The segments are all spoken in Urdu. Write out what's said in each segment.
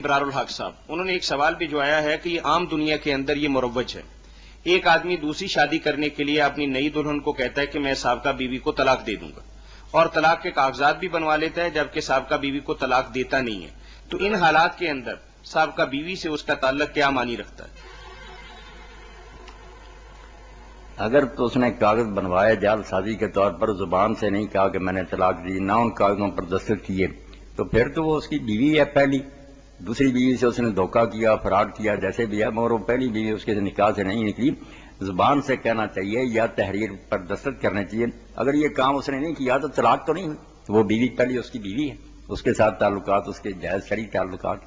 ابرار الحق صاحب انہوں نے ایک سوال بھی جو آیا ہے کہ یہ عام دنیا کے اندر یہ مروج ہے. ایک آدمی دوسری شادی کرنے کے لیے اپنی نئی دلہن کو کہتا ہے کہ میں سابقہ بیوی کو طلاق دے دوں گا اور طلاق کے کاغذات بھی بنوا لیتا ہے جبکہ سابقہ بیوی کو طلاق دیتا نہیں ہے. تو ان حالات کے اندر سابقہ بیوی سے اس کا تعلق کیا معنی رکھتا ہے؟ اگر تو اس نے کاغذ بنوائے جعل سازی کے طور پر، زبان سے نہیں کہا کہ میں نے طلاق دی، نہ ان کاغذوں پر دستخط کیے، تو پھر تو وہ اس کی بیوی ہے پہلی. دوسری بیوی سے اس نے دھوکہ کیا، فراڈ کیا، جیسے بھی ہے، مگر وہ پہلی بیوی اس کے نکاح سے نہیں نکلی. زبان سے کہنا چاہیے یا تحریر پر دستخط کرنے چاہیے. اگر یہ کام اس نے نہیں کیا تو طلاق تو نہیں ہوئی، وہ بیوی پہلی اس کی بیوی ہے، اس کے ساتھ تعلقات اس کے جائز شرعی تعلقات.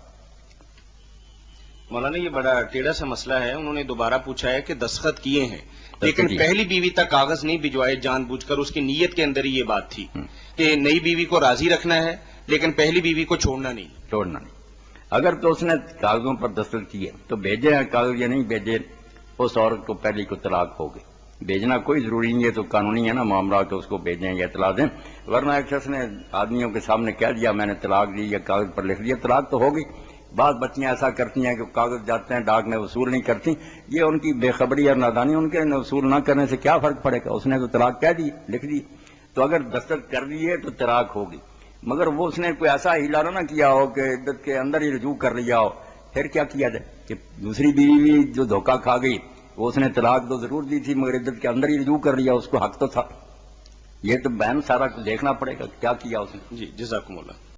مولانا یہ بڑا ٹیڑھا سا مسئلہ ہے. انہوں نے دوبارہ پوچھا ہے کہ دستخط کیے ہیں لیکن پہلی بیوی تک کاغذ نہیں بھجوائے، جان بوجھ کر. اس کی نیت کے اندر ہی یہ بات تھی کہ نئی بیوی کو راضی رکھنا ہے لیکن پہلی بیوی کو چھوڑنا نہیں. اگر تو اس نے کاغذوں پر دستخط کیے تو بھیجے ہیں کاغذ یا نہیں بھیجے، اس عورت کو پہلی کو طلاق ہو گئی. بھیجنا کوئی ضروری نہیں ہے، تو قانونی ہے نا معاملہ کہ اس کو بھیجیں یا اطلاع دیں. ورنہ ایک شخص نے آدمیوں کے سامنے کہہ دیا میں نے طلاق دی یا کاغذ پر لکھ دیا، طلاق تو ہو گئی. بعض بچیاں ایسا کرتی ہیں کہ کاغذ جاتے ہیں ڈاک میں وصول نہیں کرتی. یہ ان کی بے خبری اور نادانی، ان کے وصول نہ کرنے سے کیا فرق پڑے گا؟ اس نے تو طلاق کہہ دی، لکھ دی. تو اگر دستخط کر دیے تو طلاق ہوگی. مگر وہ اس نے کوئی ایسا ہیلا نہ کیا ہو کہ عدت کے اندر ہی رجوع کر لیا ہو، پھر کیا کیا جائے؟ کہ دوسری بیوی جو دھوکہ کھا گئی، وہ اس نے طلاق تو ضرور دی تھی مگر عدت کے اندر ہی رجوع کر لیا، اس کو حق تو تھا. یہ تو بہن سارا دیکھنا پڑے گا کیا کیا اس نے. جی جزاکم اللہ.